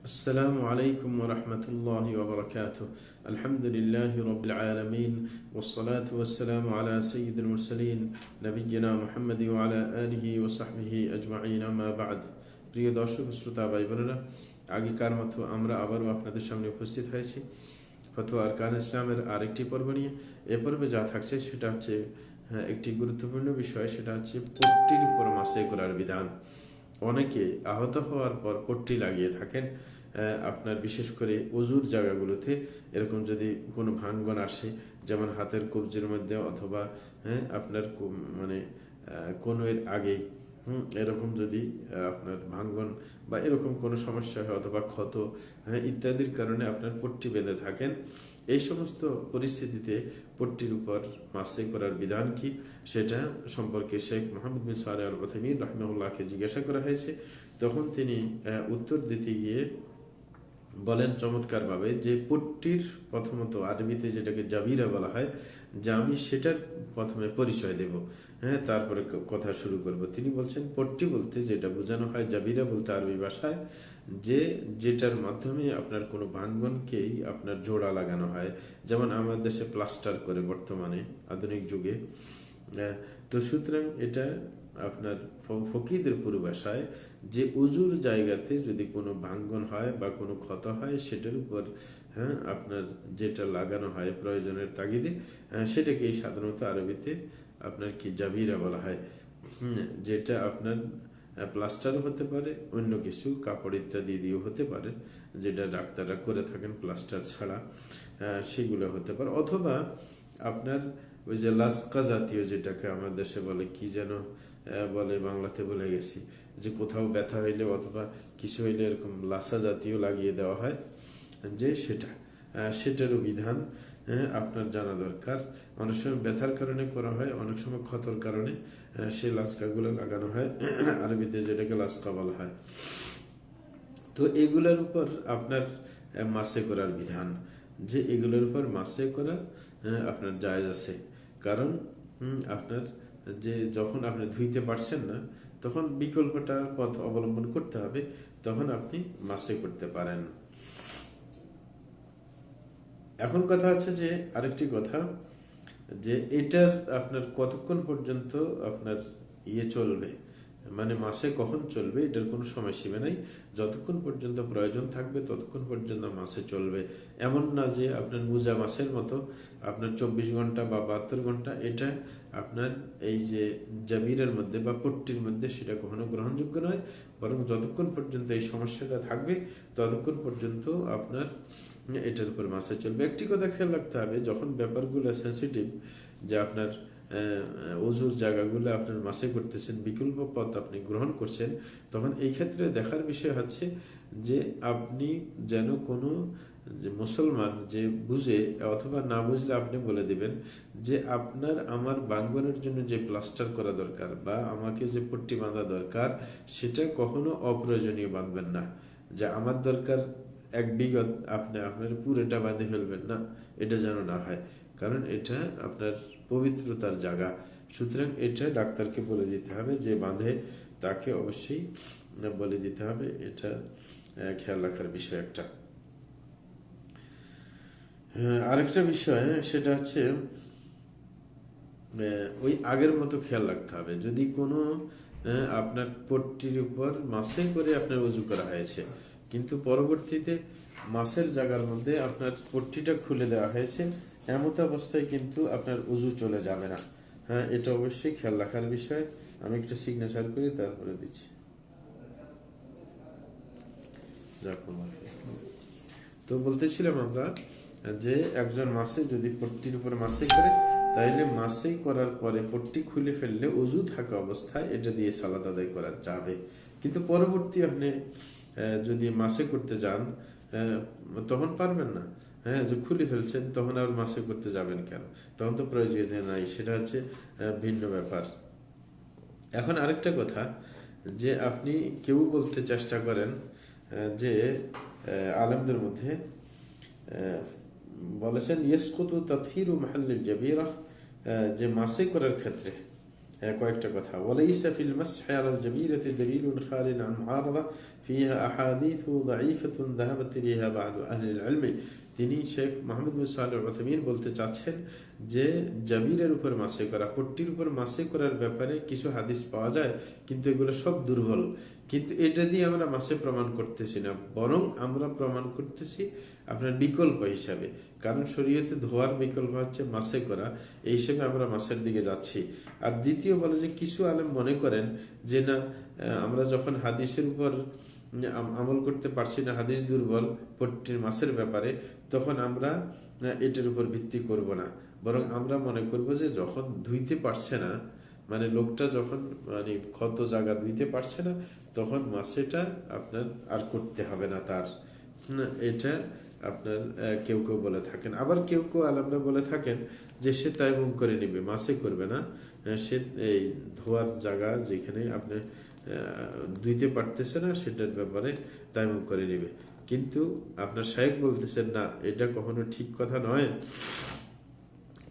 السلام عليكم ورحمة الله وبركاته. الحمد لله رب العالمين والصلاة والسلام على سيد المرسلين نبينا محمد وعلى آله وصحبه أجمعين أما بعد. প্রিয় দর্শক শ্রোতা ভাই বোনেরা, আগেকার মতো আমরা আবারও আপনাদের সামনে উপস্থিত হয়েছি ফতোয়া আরকান ইসলামের আরেকটি পর্ব নিয়ে। এ পর্বে যা থাকছে সেটা হচ্ছে একটি গুরুত্বপূর্ণ বিষয়, সেটা হচ্ছে পট্টির উপর মাসে করার বিধান। অনেকে আহত হওয়ার পর পট্টি লাগিয়ে থাকেন। আপনার বিশেষ করে অজুর জায়গাগুলোতে এরকম যদি কোনো ভাঙ্গন আসে, যেমন হাতের কবজির মধ্যে অথবা আপনার মানে কোনো এর আগেই এরকম যদি আপনার ভাঙ্গন বা এরকম কোনো সমস্যা হয় অথবা ক্ষত ইত্যাদির কারণে আপনার পট্টি বেঁধে থাকেন, এই সমস্ত পরিস্থিতিতে পট্টির উপর মাসে করার বিধান কি সেটা সম্পর্কে শেখ মোহাম্মদ বিন সালেহ আল উসাইমিন রাহিমাহুল্লাহকে জিজ্ঞাসা করা হয়েছে। তখন তিনি উত্তর দিতে গিয়ে বলেন চমৎকারভাবে যে পট্টির প্রথমত আরবিতে যেটাকে জাবিরা বলা হয়, যে আমি সেটার প্রথমে পরিচয় দেব, তারপরে কথা শুরু করব। তিনি বলছেন পট্টি বলতে যেটা বোঝানো হয়, জাবিরা বলতে আরবি ভাষায় যেটার মাধ্যমে আপনার কোনো ভাঙ্গনকেই আপনার জোড়া লাগানো হয়, যেমন আমাদের দেশে প্লাস্টার করে বর্তমানে আধুনিক যুগে। তো সুতরাং এটা আপনার ফকিদের পরিভাষায় যে উজুর জায়গাতে যদি কোনো ভাঙ্গন হয় বা কোনো ক্ষত হয় সেটার উপর আপনার যেটা লাগানো হয় প্রয়োজনের তাগিদে, সেটাকেই সাধারণত আরবিতে আপনার কি জাবিরা বলা হয়। যেটা আপনার প্লাস্টারও হতে পারে, অন্য কিছু কাপড় ইত্যাদি দিয়েও হতে পারে, যেটা ডাক্তাররা করে থাকেন প্লাস্টার ছাড়া, সেগুলো হতে পারে। অথবা আপনার ওই যে লাস্কা জাতীয়, যেটাকে আমার দেশে বলে কি যেন বলে, বাংলাতে বলে গেছি, যে কোথাও ব্যথা হইলে অথবা কিছু হইলে এরকম লাসা জাতীয় লাগিয়ে দেওয়া হয়, যে সেটারও বিধান আপনার জানা দরকার। অনেক সময় ব্যথার কারণে করা হয়, অনেক সময় ক্ষতর কারণে সেই লাস্কাগুলো লাগানো হয়, আরবিতে যেটাকে লাস্কা বলা হয়। তো এগুলোর উপর আপনার মাসে করার বিধান, যে এগুলোর উপর মাসে করা আপনার জায়েজ আছে। কারণ আপনার যে যখন আপনি ধুইতে পারছেন না, তখন বিকল্পটা পথ অবলম্বন করতে হবে, তখন আপনি মাসে করতে পারেন। এখন কথা হচ্ছে যে আরেকটি কথা, যে এটার আপনার কতক্ষণ পর্যন্ত আপনার চলবে, মানে মাসে কখন চলবে এটার কোনো সময়সীমা নাই। যতক্ষণ পর্যন্ত প্রয়োজন থাকবে ততক্ষণ পর্যন্ত মাসে চলবে। এমন না যে আপনার মুজা মাসের মতো আপনার 24 ঘন্টা বা 72 ঘন্টা, এটা আপনার এই যে জাবিরের মধ্যে বা পট্টির মধ্যে সেটা কখনো গ্রহণযোগ্য নয়। বরং যতক্ষণ পর্যন্ত এই সমস্যাটা থাকবে ততক্ষণ পর্যন্ত আপনার এটার উপর মাসে চলবে। একটি কথা খেয়াল রাখতে হবে, যখন ব্যাপারগুলো সেন্সিটিভ, যে আপনার অজুর জায়গাগুলো আপনার মাসে করতেছেন, বিকল্প পথ আপনি গ্রহণ করছেন, তখন এই ক্ষেত্রে দেখার বিষয় হচ্ছে যে আপনি যেন কোনো যে মুসলমান যে বুঝে অথবা না বুঝলে আপনি বলে দিবেন যে আপনার আমার বাঙ্গনের জন্য যে প্লাস্টার করা দরকার বা আমাকে যে পট্টি বাঁধা দরকার, সেটা কখনো অপ্রয়োজনীয় বাঁধবেন না। যে আমার দরকার এক বিগত, আপনি আপনার পুরোটা বাঁধে ফেলবেন না, এটা যেন না হয়। কারণ এটা আপনার পবিত্রতার জায়গা। সুতরাং এটা ডাক্তারকে বলে দিতে হবে, যে বাঁধে তাকে অবশ্যই বলে দিতে হবে। এটা খেয়াল রাখার বিষয় একটা। আরেকটা বিষয় সেটা হচ্ছে ওই আগের মতো খেয়াল রাখতে হবে, যদি কোনো আপনার পট্টির উপর মাসে করে আপনার উজু করা হয়েছে, কিন্তু পরবর্তীতে মাসের জায়গার মধ্যে আপনার পট্টিটা খুলে দেওয়া হয়েছে, এমত অবস্থায় কিন্তু আপনার উজু চলে যাবে না। এটা অবশ্যই খেয়াল রাখার বিষয়। আমি একটা সিগনেচার করি, তারপরে দিচ্ছি। তো বলতেছিলাম আমরা যে একজন মাসে যদি পট্টির উপর মাসে করে, তাইলে মাসে করার পরে পট্টি খুলে ফেললে উজু থাকা অবস্থায় এটা দিয়ে সালাত আদায় করা যাবে। কিন্তু পরবর্তী আপনি যদি মাসে করতে যান, তখন পারবেন না। যে খুলে ফেলছেন তখন আর মাসে করতে যাবেন কেন? তখন তো প্রয়োজন নাই, সেটা হচ্ছে ভিন্ন ব্যাপার। এখন আরেকটা কথা, যে আপনি কেউ বলতে চেষ্টা করেন যে আলেমদের মধ্যে বলেছেন ইয়েসকুতু তাতহিরু মাহাল্লিল জাবিরা, যে মাসে করার ক্ষেত্রে কয়েকটা কথা। ওয়ালাইসা ফিল মাসহি আলাল জাবিরাতি দালিলুন খালিন আন মুআরাদা ফিহা আহাদিথু দাঈফাতুন যাহাবাত ইলাইহা বা'দু আহলিল ইলমি। তিনি শেখ মোহাম্মদ বিন সালেহ আল উসাইমিন বলতে চাচ্ছেন যে জাবিরের উপর মাসে করা, পট্টির উপর মাসে করার ব্যাপারে কিছু হাদিস পাওয়া যায়, কিন্তু এগুলো সব দুর্বল। কিন্তু এটা দিয়ে আমরা মাসে প্রমাণ করতেছি না, বরং আমরা প্রমাণ করতেছি আপনার বিকল্প হিসাবে। কারণ শরীয়তে ধোয়ার বিকল্প হচ্ছে মাসে করা, এই হিসেবে আমরা মাসের দিকে যাচ্ছি। আর দ্বিতীয় বলে যে কিছু আলেম মনে করেন যে না, আমরা যখন হাদিসের উপর আমল করতে পারছি না, হাদিস দুর্বল পট্টির মাসের ব্যাপারে, তখন আমরা এটার উপর ভিত্তি করব না, বরং আমরা মনে করব যে যখন ধুইতে পারছে না, মানে লোকটা যখন মানে ক্ষত জায়গা ধুইতে পারছে না, তখন মাসেটা আপনার আর করতে হবে না তার। এটা আপনার কেউ কেউ বলে থাকেন। আবার কেউ কেউ আলেমরা বলে থাকেন যে সে তায়াম্মুম করে নিবে, মাসে করবে না। সে এই ধোয়ার জায়গা যেখানে আপনি ধুইতে পারতেছে না, সেটার ব্যাপারে তায়াম্মুম করে নিবে। কিন্তু আপনার শায়েখ বলতেছেন না, এটা কখনো ঠিক কথা নয়।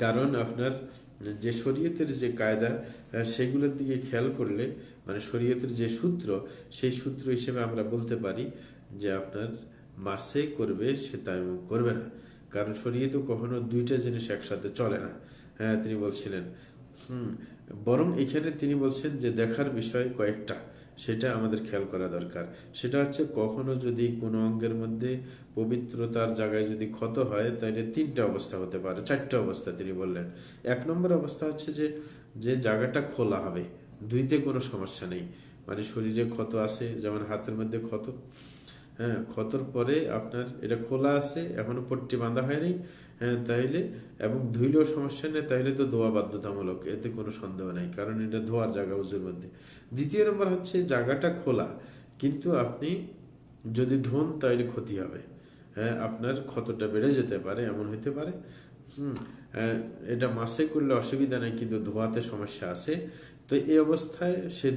কারণ আপনার যে শরীয়তের যে কায়দা, সেগুলোর দিকে খেয়াল করলে, মানে শরীয়তের যে সূত্র, সেই সূত্র হিসেবে আমরা বলতে পারি যে আপনার মাসে করবে, সে তায়াম্মুম করবে না। কারণ শরীয়তে কখনো দুইটা জিনিস একসাথে চলে না। হ্যাঁ, তিনি বলছিলেন বরং এখানে তিনি বলছেন যে দেখার বিষয় কয়েকটা, সেটা আমাদের খেয়াল করা দরকার। সেটা হচ্ছে কখনো যদি কোনো অঙ্গের মধ্যে পবিত্রতার জায়গায় যদি ক্ষত হয়, তাহলে তিনটা অবস্থা হতে পারে, চারটা অবস্থা তিনি বললেন। এক নম্বর অবস্থা হচ্ছে যে যে জায়গাটা খোলা হবে, ধুইতে কোনো সমস্যা নেই, মানে শরীরে ক্ষত আছে, যেমন হাতের মধ্যে ক্ষত, হ্যাঁ, ক্ষতর পরে আপনার এটা খোলা আছে, এখনো পট্টি বাঁধা হয়নি, হ্যাঁ, তাইলে এবং ধুইলেও সমস্যা নেই, তাইলে তো ধোয়া বাধ্যতামূলক, এতে কোনো সন্দেহ নেই, কারণ এটা ধোয়ার জায়গা উজুর মধ্যে। দ্বিতীয় নম্বর হচ্ছে জায়গাটা খোলা, কিন্তু আপনি যদি ধোন তাইলে ক্ষতি হবে, হ্যাঁ, আপনার ক্ষতটা বেড়ে যেতে পারে, এমন হইতে পারে। এটা মাসে করলে অসুবিধা নেই, কিন্তু ধোয়াতে সমস্যা আছে। তো এই অবস্থায় সে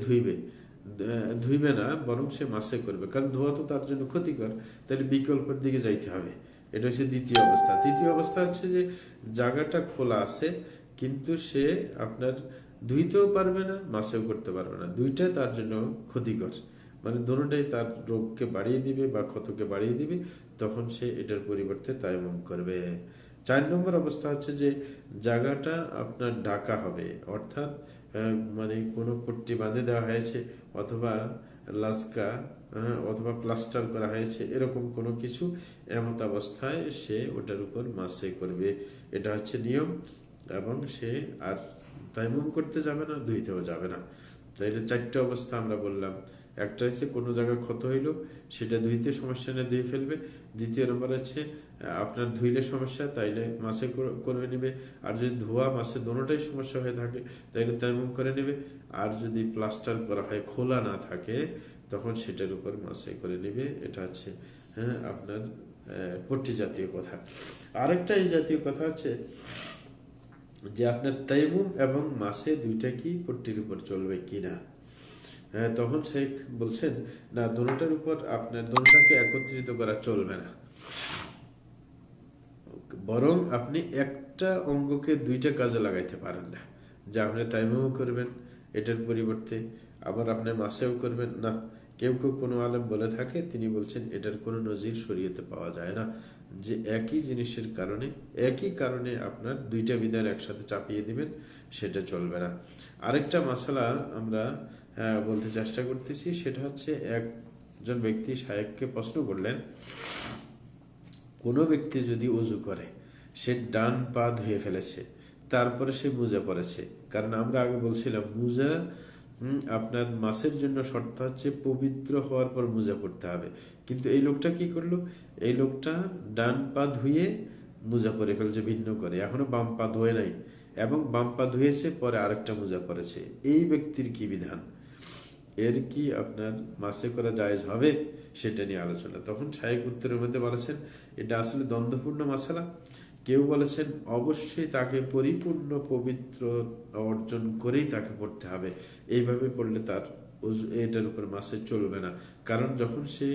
ধুইবে না, বরং সে মাসে করবে, কারণ ধোয়া তো তার জন্য ক্ষতিকর। তাহলে বিকল্পের দিকে যাইতে হবে। এটা হচ্ছে দ্বিতীয় অবস্থা। তৃতীয় অবস্থা হচ্ছে যে জায়গাটা খোলা আছে, কিন্তু সে আপনার ধুইতেও পারবে না, মাসেও করতে পারবে না, দুইটা তার জন্য ক্ষতিকর, মানে দুটোটাই তার রোগকে বাড়িয়ে দিবে বা ক্ষতকে বাড়িয়ে দিবে, তখন সে এটার পরিবর্তে তায়াম্মুম করবে। 4 নম্বর অবস্থা হচ্ছে যে জায়গাটা আপনার ঢাকা হবে, অর্থাৎ মানে কোনো পট্টি বাঁধে দেওয়া হয়েছে, অথবা লাস্কা, অথবা প্লাস্টার করা হয়েছে, এরকম কোনো কিছু, এমত অবস্থায় সে ওটার উপর মাসে করবে। এটা হচ্ছে নিয়ম। এবং সে আর তায়াম্মুম করতে যাবে না, ধুইতেও যাবে না। তাই এটা 4টা অবস্থা আমরা বললাম। একটা হচ্ছে কোনো জায়গায় ক্ষত হইল, সেটা ধুইতে সমস্যা নেই, ধুয়ে ফেলবে। দ্বিতীয় নম্বর হচ্ছে আপনার ধুইলে সমস্যা, তাইলে মাসে করে নেবে। আর যদি ধোয়া মাসে দোনোটাই সমস্যা হয়ে থাকে, তাইলে তায়াম্মুম করে নেবে। আর যদি প্লাস্টার করা হয়, খোলা না থাকে, তখন সেটার উপর মাসে করে নেবে। এটা হচ্ছে আপনার পট্টি জাতীয় কথা। আরেকটা এই জাতীয় কথা হচ্ছে যে আপনার তায়াম্মুম এবং মাসে দুইটা কি পট্টির উপর চলবে কিনা। তখন শেখ বলছেন না, দোনোটার উপর আপনার দোনোটাকে একত্রিত করা চলবে না, বরং আপনি একটা অঙ্গকে দুইটা কাজে লাগাইতে পারেন না, যে আপনি তায়াম্মুম করবেন এটার পরিবর্তে, আবার আপনি মাসেও করবেন না। কেউ কেউ কোনো আলেম বলে থাকে, তিনি বলছেন এটার কোনো নজির শরীয়তে পাওয়া যায় না, যে একই জিনিসের কারণে, একই কারণে আপনার দুইটা বিধান একসাথে চাপিয়ে দিবেন, সেটা চলবে না। আরেকটা মাসালা আমরা বলতে চেষ্টা করতেছি, সেটা হচ্ছে একজন ব্যক্তি শায়েখকে প্রশ্ন করলেন, কোনো ব্যক্তি যদি ওযু করে, সে ডান পা ধুয়ে ফেলেছে, তারপরে সে মোজা পরেছে, কারণ আমরা আগে বলছিলাম মোজা আপনার মাসের জন্য শর্ত হচ্ছে পবিত্র হওয়ার পর মোজা পড়তে হবে। কিন্তু এই লোকটা কি করলো, এই লোকটা ডান পা ধুয়ে মোজা পরে ফেলছে ভিন্ন করে, এখনো বাম পা ধুয়ে নাই, এবং বাম পা ধুয়েছে, পরে আরেকটা মোজা পরেছে। এই ব্যক্তির কি বিধান, এর কি আপনার মাসে করা জায়েজ হবে, সেটা নিয়ে আলোচনা। তখন শায়েখ উত্তরের মধ্যে বলেছেন এটা আসলে দ্বন্দ্বপূর্ণ মাসালা। কেউ বলেছেন অবশ্যই তাকে পরিপূর্ণ পবিত্র অর্জন করেই তাকে পড়তে হবে, এইভাবে পড়লে তার এটার উপর মাসে চলবে না। কারণ যখন সে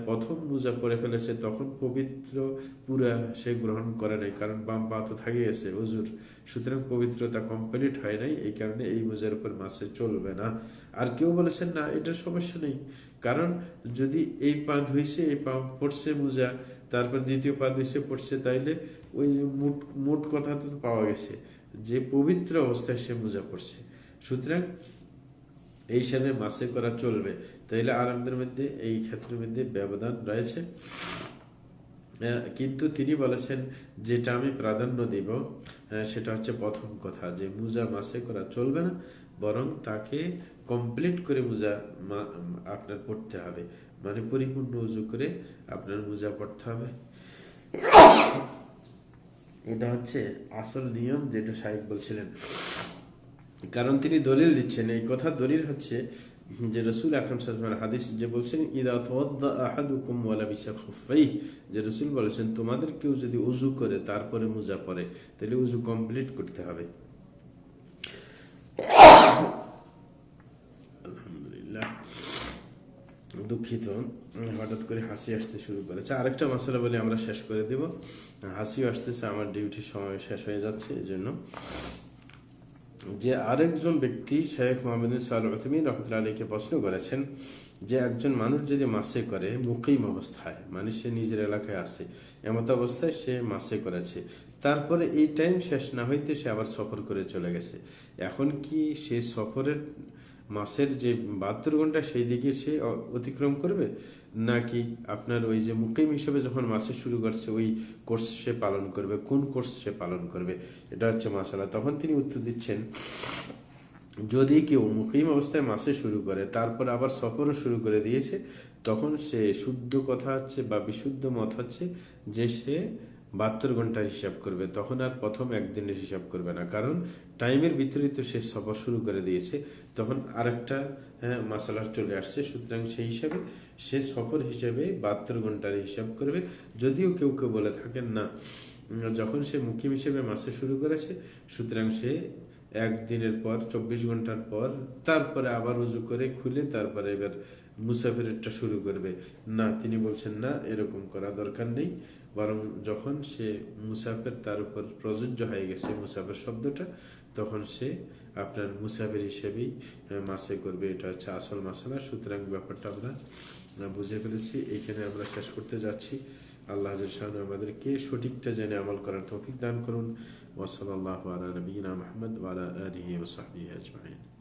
প্রথম মোজা পরে ফেলেছে তখন পবিত্র পুরা সে গ্রহণ করে নাই, কারণ বাম পা তো থাকে গেছে অজুর, সুতরাং পবিত্রতা কমপ্লিট হয় নাই, এই কারণে এই মোজার উপর মাসে চলবে না। আর কেউ বলেছেন না, এটার সমস্যা নেই, কারণ যদি এই পা ধুইছে, এই পা পড়ছে মোজা, তারপর দ্বিতীয় পা ধুইছে পড়ছে, তাইলে ওই মোট কথা তো পাওয়া গেছে যে পবিত্র অবস্থায় সে মোজা পড়ছে, সুতরাং এই হিসাবে মাসে করা চলবে। তাইলে আলেমদের মধ্যে এই ক্ষেত্রের মধ্যে ব্যবধান রয়েছে। কিন্তু তিনি বলেছেন যেটা আমি প্রাধান্য দিব সেটা হচ্ছে প্রথম কথা, যে মোজা মাসে করা চলবে না, বরং তাকে কমপ্লিট করে মোজা আপনার পড়তে হবে, মানে পরিপূর্ণ উজু করে আপনার মোজা পড়তে হবে। এটা হচ্ছে আসল নিয়ম, যেটা সাহেব বলছিলেন। কারণ তিনি দলিল দিচ্ছেন, এই কথা দলিল হচ্ছে যে রাসূল আকরাম সাল্লাল্লাহু আলাইহি ওয়াসাল্লাম হাদিস যে বলছেন, ইযা তাওয়াদ্দা আহাদুকুম ওয়া লাবিসা খুফাইহি, যে রাসূল বলেছেন তোমাদের কেউ যদি ওযু করে তারপরে মোজা পরে, তাহলে ওযু কমপ্লিট করতে হবে। আলহামদুলিল্লাহ, দুঃখিত, হঠাৎ করে হাসি আসতে শুরু করেছে। আরেকটা মশলা বলে আমরা শেষ করে দেব, হাসিও আসতেছে, আমার ডিউটির সময় শেষ হয়ে যাচ্ছে, এই জন্য। যে আরেকজন ব্যক্তি শেখ মোহাম্মদ সালেহ উথৈমিন রাহমাতুল্লাহি আলাইহিকে প্রশ্ন করেছেন যে একজন মানুষ যদি মাসে করে মুকিম অবস্থায়, মানে সে নিজের এলাকায় আছে, এমত অবস্থায় সে মাসে করেছে, তারপরে এই টাইম শেষ না হইতে সে আবার সফর করে চলে গেছে, এখন কি সে সফরের মাসের যে 72 ঘন্টা সেই দিকে সে অতিক্রম করবে, নাকি আপনার ওই যে মুকিম হিসেবে যখন মাসে শুরু করছে ওই কোর্স সে পালন করবে, কোন কোর্স সে পালন করবে, এটা হচ্ছে মাসালা। তখন তিনি উত্তর দিচ্ছেন, যদি কেউ মুকিম অবস্থায় মাসে শুরু করে তারপর আবার সফরও শুরু করে দিয়েছে, তখন সে শুদ্ধ কথা হচ্ছে বা বিশুদ্ধ মত হচ্ছে যে সে 72 ঘন্টার হিসাব করবে, তখন আর প্রথম একদিনের হিসাব করবে না, কারণ টাইমের ভিতরে তো সে সফর শুরু করে দিয়েছে, তখন আরেকটা মাসালা চলে আসছে, সুতরাং সেই হিসাবে সে সফর হিসাবে 72 ঘন্টার হিসাব করবে। যদিও কেউ কেউ বলে থাকেন না, যখন সে মুকিম হিসেবে মাসে শুরু করেছে, সুতরাং সে একদিনের পর 24 ঘন্টার পর তারপরে আবার উজু করে খুলে তারপরে এবার মুসাফিরটা শুরু করবে। না, তিনি বলছেন না, এরকম করা দরকার নেই, বরং যখন সে মুসাফির তার উপর প্রযোজ্য হয়ে গেছে মুসাফির শব্দটা, তখন সে আপনার মুসাফির হিসেবেই মাসে করবে, এটা হচ্ছে আসল মাসালা। সুতরাং ব্যাপারটা আমরা বুঝে ফেলেছি, এইখানে আমরা শেষ করতে যাচ্ছি। আল্লাহ জাল্লাহু আমাদেরকে সঠিকটা জেনে আমল করার তৌফিক দান করুন। ওয়া সাল্লাল্লাহু আলা নবিয়িনা মুহাম্মদ ওয়া আলা আলিহি ওয়া সাহবিহি আজমাইন।